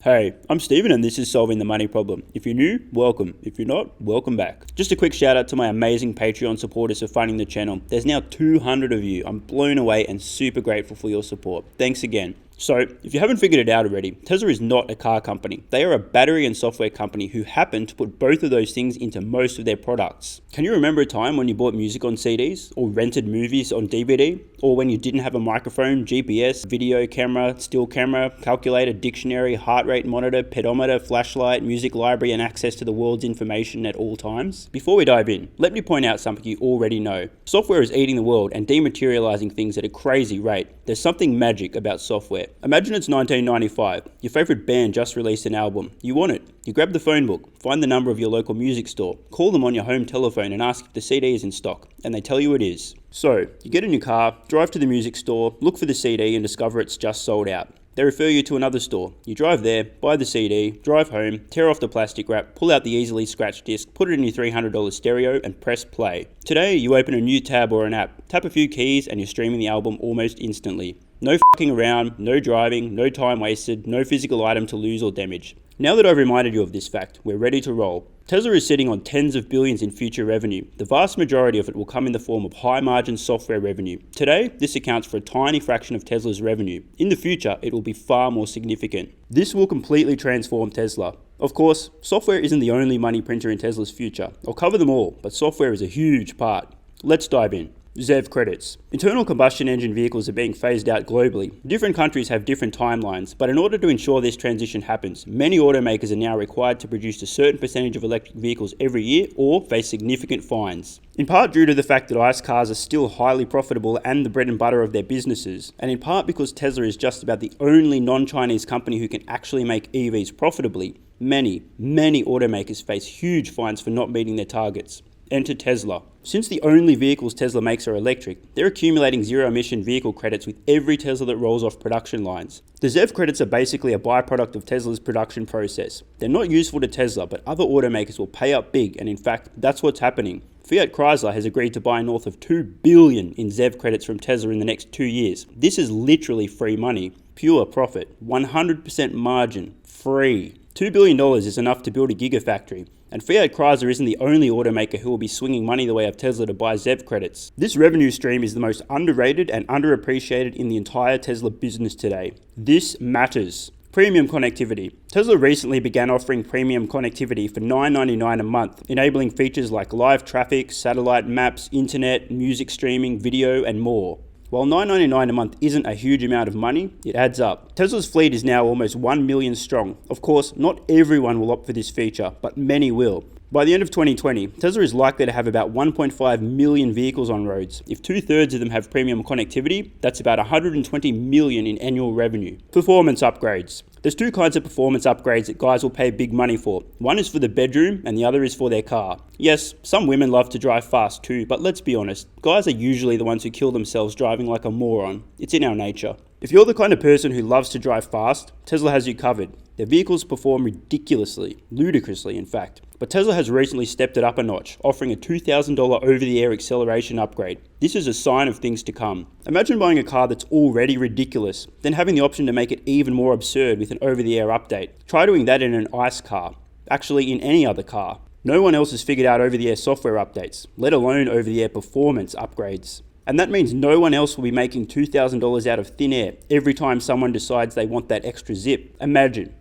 Hey, I'm Steven and this is Solving the Money Problem. If you're new, welcome. If you're not, welcome back. Just a quick shout out to my amazing Patreon supporters for funding the channel. There's now 200 of you. I'm blown away and super grateful for your support. Thanks again. So, if you haven't figured it out already, Tesla is not a car company. They are a battery and software company who happen to put both of those things into most of their products. Can you remember a time when you bought music on CDs or rented movies on DVD? Or when you didn't have a microphone, GPS, video camera, still camera, calculator, dictionary, heart rate monitor, pedometer, flashlight, music library, and access to the world's information at all times? Before we dive in, let me point out something you already know. Software is eating the world and dematerializing things at a crazy rate. There's something magic about software. Imagine it's 1995. Your favorite band just released an album. You want it. You grab the phone book, find the number of your local music store, call them on your home telephone and ask if the CD is in stock, and they tell you it is. So, you get in your car, drive to the music store, look for the CD and discover it's just sold out. They refer you to another store. You drive there, buy the CD, drive home, tear off the plastic wrap, pull out the easily scratched disc, put it in your $300 stereo and press play. Today, you open a new tab or an app, tap a few keys and you're streaming the album almost instantly. No fucking around, no driving, no time wasted, no physical item to lose or damage. Now that I've reminded you of this fact, we're ready to roll. Tesla is sitting on tens of billions in future revenue. The vast majority of it will come in the form of high-margin software revenue. Today, this accounts for a tiny fraction of Tesla's revenue. In the future, it will be far more significant. This will completely transform Tesla. Of course, software isn't the only money printer in Tesla's future. I'll cover them all, but software is a huge part. Let's dive in. ZEV credits. Internal combustion engine vehicles are being phased out globally. Different countries have different timelines, but in order to ensure this transition happens, many automakers are now required to produce a certain percentage of electric vehicles every year or face significant fines. In part due to the fact that ICE cars are still highly profitable and the bread and butter of their businesses, and in part because Tesla is just about the only non-Chinese company who can actually make EVs profitably, many automakers face huge fines for not meeting their targets. Enter Tesla. Since the only vehicles Tesla makes are electric, they're accumulating zero-emission vehicle credits with every Tesla that rolls off production lines. The ZEV credits are basically a byproduct of Tesla's production process. They're not useful to Tesla, but other automakers will pay up big, and in fact, that's what's happening. Fiat Chrysler has agreed to buy north of $2 billion in ZEV credits from Tesla in the next 2 years. This is literally free money. Pure profit. 100% margin. Free. $2 billion is enough to build a gigafactory. And Fiat Chrysler isn't the only automaker who will be swinging money the way of Tesla to buy ZEV credits. This revenue stream is the most underrated and underappreciated in the entire Tesla business today. This matters. Premium connectivity. Tesla recently began offering premium connectivity for $9.99 a month, enabling features like live traffic, satellite maps, internet, music streaming, video, and more. While $9.99 a month isn't a huge amount of money, it adds up. Tesla's fleet is now almost 1 million strong. Of course, not everyone will opt for this feature, but many will. By the end of 2020, Tesla is likely to have about 1.5 million vehicles on roads. If 2/3 of them have premium connectivity, that's about 120 million in annual revenue. Performance upgrades. There's two kinds of performance upgrades that guys will pay big money for. One is for the bedroom and the other is for their car. Yes, some women love to drive fast too, but let's be honest, guys are usually the ones who kill themselves driving like a moron. It's in our nature. If you're the kind of person who loves to drive fast, Tesla has you covered. Their vehicles perform ludicrously in fact. But Tesla has recently stepped it up a notch, offering a $2,000 over-the-air acceleration upgrade. This is a sign of things to come. Imagine buying a car that's already ridiculous, then having the option to make it even more absurd with an over-the-air update. Try doing that in an ICE car. Actually, in any other car. No one else has figured out over-the-air software updates, let alone over-the-air performance upgrades. And that means no one else will be making $2,000 out of thin air every time someone decides they want that extra zip.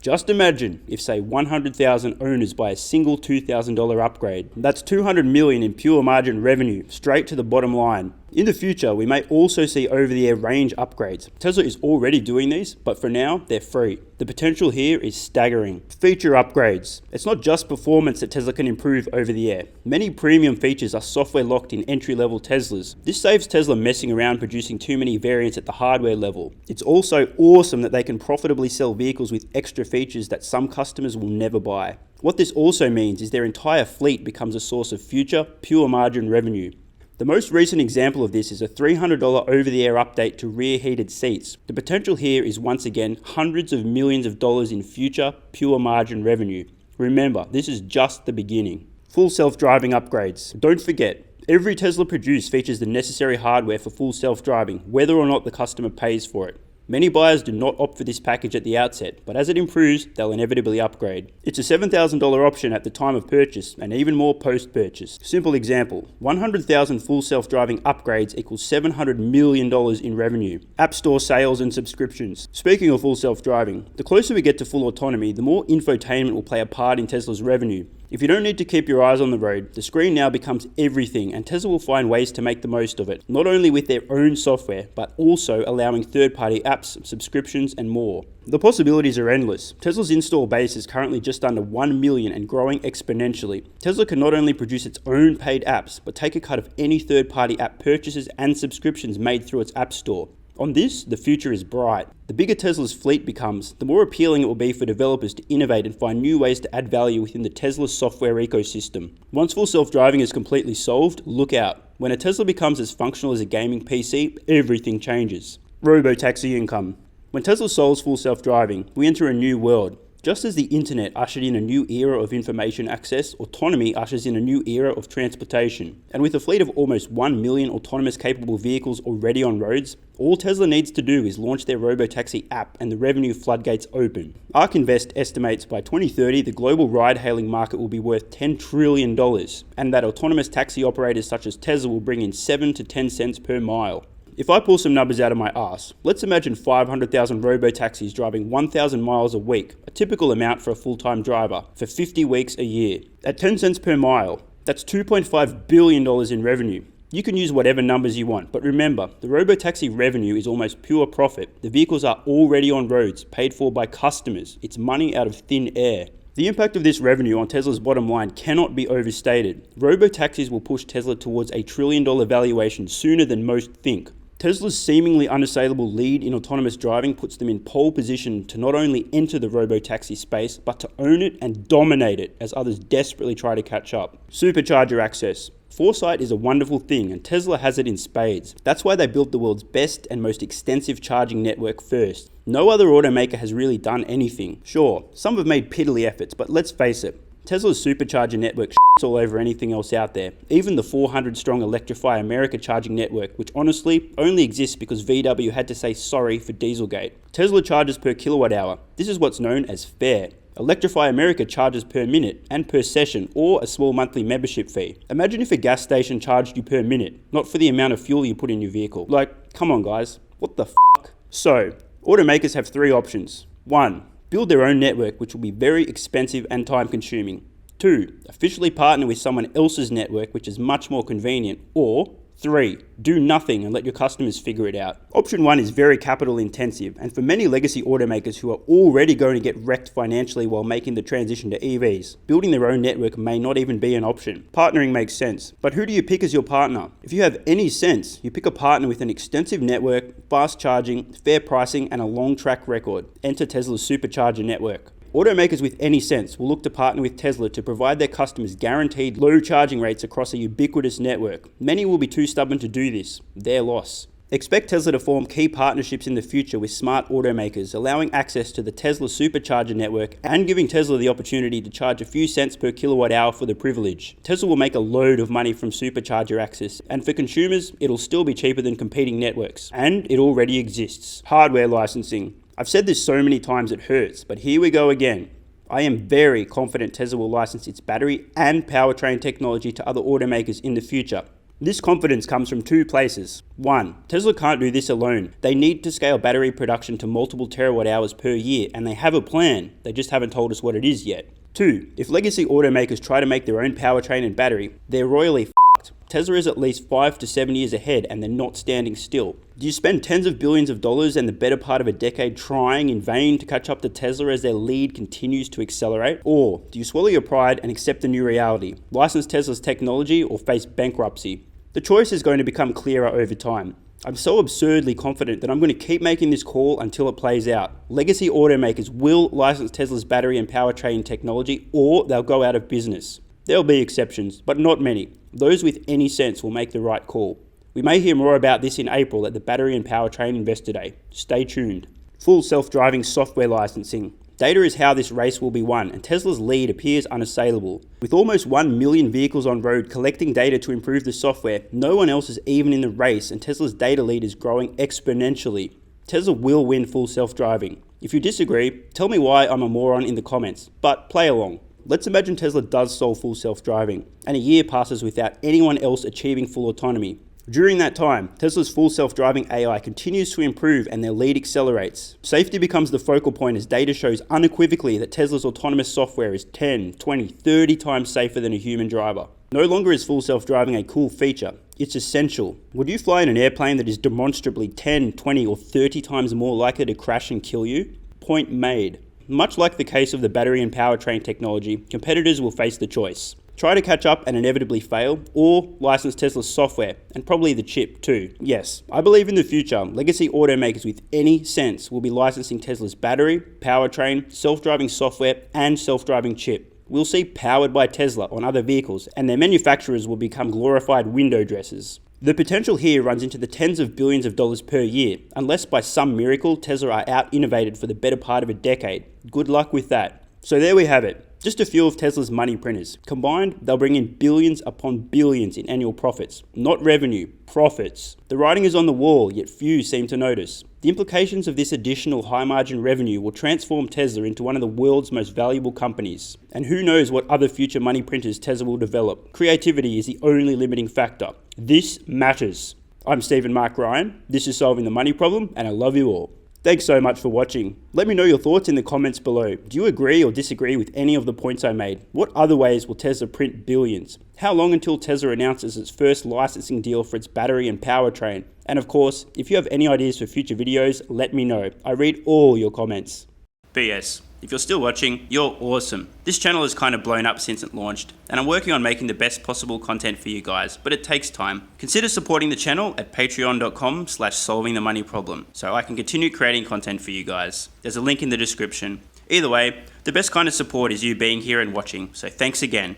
Just imagine if say 100,000 owners buy a single $2,000 upgrade. That's 200 million in pure margin revenue, straight to the bottom line. In the future, we may also see over-the-air range upgrades. Tesla is already doing these, but for now, they're free. The potential here is staggering. Feature upgrades. It's not just performance that Tesla can improve over the air. Many premium features are software locked in entry-level Teslas. This saves Tesla messing around producing too many variants at the hardware level. It's also awesome that they can profitably sell vehicles with extra features that some customers will never buy. What this also means is their entire fleet becomes a source of future, pure margin revenue. The most recent example of this is a $300 over-the-air update to rear heated seats. The potential here is once again hundreds of millions of dollars in future, pure margin revenue. Remember, this is just the beginning. Full self-driving upgrades. Don't forget, every Tesla produced features the necessary hardware for full self-driving, whether or not the customer pays for it. Many buyers do not opt for this package at the outset, but as it improves, they'll inevitably upgrade. It's a $7,000 option at the time of purchase and even more post-purchase. Simple example, 100,000 full self-driving upgrades equals $700 million in revenue. App Store sales and subscriptions. Speaking of full self-driving, the closer we get to full autonomy, the more infotainment will play a part in Tesla's revenue. If you don't need to keep your eyes on the road, the screen now becomes everything, and Tesla will find ways to make the most of it, not only with their own software, but also allowing third-party apps, subscriptions, and more. The possibilities are endless. Tesla's install base is currently just under 1 million and growing exponentially. Tesla can not only produce its own paid apps, but take a cut of any third-party app purchases and subscriptions made through its app store. On this, the future is bright. The bigger Tesla's fleet becomes, the more appealing it will be for developers to innovate and find new ways to add value within the Tesla software ecosystem. Once full self-driving is completely solved, look out. When a Tesla becomes as functional as a gaming PC, everything changes. Robo-taxi income. When Tesla solves full self-driving, we enter a new world. Just as the internet ushered in a new era of information access, autonomy ushers in a new era of transportation. And with a fleet of almost 1 million autonomous capable vehicles already on roads, all Tesla needs to do is launch their Robotaxi app and the revenue floodgates open. ARK Invest estimates by 2030 the global ride-hailing market will be worth $10 trillion, and that autonomous taxi operators such as Tesla will bring in 7 to 10 cents per mile. If I pull some numbers out of my ass, let's imagine 500,000 robo-taxis driving 1,000 miles a week, a typical amount for a full-time driver, for 50 weeks a year. At 10 cents per mile, that's $2.5 billion in revenue. You can use whatever numbers you want, but remember, the robo-taxi revenue is almost pure profit. The vehicles are already on roads, paid for by customers. It's money out of thin air. The impact of this revenue on Tesla's bottom line cannot be overstated. Robo-taxis will push Tesla towards a $1 trillion valuation sooner than most think. Tesla's seemingly unassailable lead in autonomous driving puts them in pole position to not only enter the robo-taxi space, but to own it and dominate it as others desperately try to catch up. Supercharger Access. Foresight is a wonderful thing, and Tesla has it in spades. That's why they built the world's best and most extensive charging network first. No other automaker has really done anything. Sure, some have made piddly efforts, but let's face it, Tesla's supercharger network shits all over anything else out there. Even the 400-strong Electrify America charging network, which honestly only exists because VW had to say sorry for Dieselgate. Tesla charges per kilowatt hour. This is what's known as fair. Electrify America charges per minute and per session, or a small monthly membership fee. Imagine if a gas station charged you per minute, not for the amount of fuel you put in your vehicle. Like, come on guys, what the f***? So, automakers have 3 options. 1. Build their own network, which will be very expensive and time consuming. 2. Officially partner with someone else's network, which is much more convenient. Or 3. Do nothing and let your customers figure it out. Option 1 is very capital intensive, and for many legacy automakers who are already going to get wrecked financially while making the transition to EVs, building their own network may not even be an option. Partnering makes sense, but who do you pick as your partner? If you have any sense, you pick a partner with an extensive network, fast charging, fair pricing, and a long track record. Enter Tesla's Supercharger network. Automakers with any sense will look to partner with Tesla to provide their customers guaranteed low charging rates across a ubiquitous network. Many will be too stubborn to do this. Their loss. Expect Tesla to form key partnerships in the future with smart automakers, allowing access to the Tesla Supercharger network and giving Tesla the opportunity to charge a few cents per kilowatt hour for the privilege. Tesla will make a load of money from Supercharger Access, and for consumers, it'll still be cheaper than competing networks. And it already exists. Hardware licensing. I've said this so many times it hurts, but here we go again. I am very confident Tesla will license its battery and powertrain technology to other automakers in the future. This confidence comes from 2 places. 1. Tesla can't do this alone. They need to scale battery production to multiple terawatt hours per year, and they have a plan. They just haven't told us what it is yet. 2. If legacy automakers try to make their own powertrain and battery, they're royally f***ed. Tesla is at least 5 to 7 years ahead, and they're not standing still. Do you spend tens of billions of dollars and the better part of a decade trying in vain to catch up to Tesla as their lead continues to accelerate? Or do you swallow your pride and accept the new reality, license Tesla's technology, or face bankruptcy? The choice is going to become clearer over time. I'm so absurdly confident that I'm going to keep making this call until it plays out. Legacy automakers will license Tesla's battery and powertrain technology, or they'll go out of business. There'll be exceptions, but not many. Those with any sense will make the right call. We may hear more about this in April at the Battery and Powertrain Investor Day. Stay tuned. Full self-driving software licensing. Data is how this race will be won, and Tesla's lead appears unassailable. With almost 1 million vehicles on road collecting data to improve the software, no one else is even in the race, and Tesla's data lead is growing exponentially. Tesla will win full self-driving. If you disagree, tell me why I'm a moron in the comments, but play along. Let's imagine Tesla does solve full self-driving, and a year passes without anyone else achieving full autonomy. During that time, Tesla's full self-driving AI continues to improve and their lead accelerates. Safety becomes the focal point as data shows unequivocally that Tesla's autonomous software is 10, 20, 30 times safer than a human driver. No longer is full self-driving a cool feature, it's essential. Would you fly in an airplane that is demonstrably 10, 20 or 30 times more likely to crash and kill you? Point made. Much like the case of the battery and powertrain technology, competitors will face the choice. Try to catch up and inevitably fail, or license Tesla's software, and probably the chip too. Yes, I believe in the future, legacy automakers with any sense will be licensing Tesla's battery, powertrain, self-driving software, and self-driving chip. We'll see powered by Tesla on other vehicles, and their manufacturers will become glorified window dressers. The potential here runs into the tens of billions of dollars per year, unless by some miracle Tesla are out-innovated for the better part of a decade. Good luck with that. So there we have it. Just a few of Tesla's money printers. Combined, they'll bring in billions upon billions in annual profits. Not revenue, profits. The writing is on the wall, yet few seem to notice. The implications of this additional high-margin revenue will transform Tesla into one of the world's most valuable companies. And who knows what other future money printers Tesla will develop. Creativity is the only limiting factor. This matters. I'm Stephen Mark Ryan. This is Solving the Money Problem, and I love you all. Thanks so much for watching. Let me know your thoughts in the comments below. Do you agree or disagree with any of the points I made? What other ways will Tesla print billions? How long until Tesla announces its first licensing deal for its battery and powertrain? And of course, if you have any ideas for future videos, let me know. I read all your comments. PS. If you're still watching, you're awesome. This channel has kind of blown up since it launched, and I'm working on making the best possible content for you guys, but it takes time. Consider supporting the channel at patreon.com/solvingthemoneyproblem so I can continue creating content for you guys. There's a link in the description. Either way, the best kind of support is you being here and watching, so thanks again.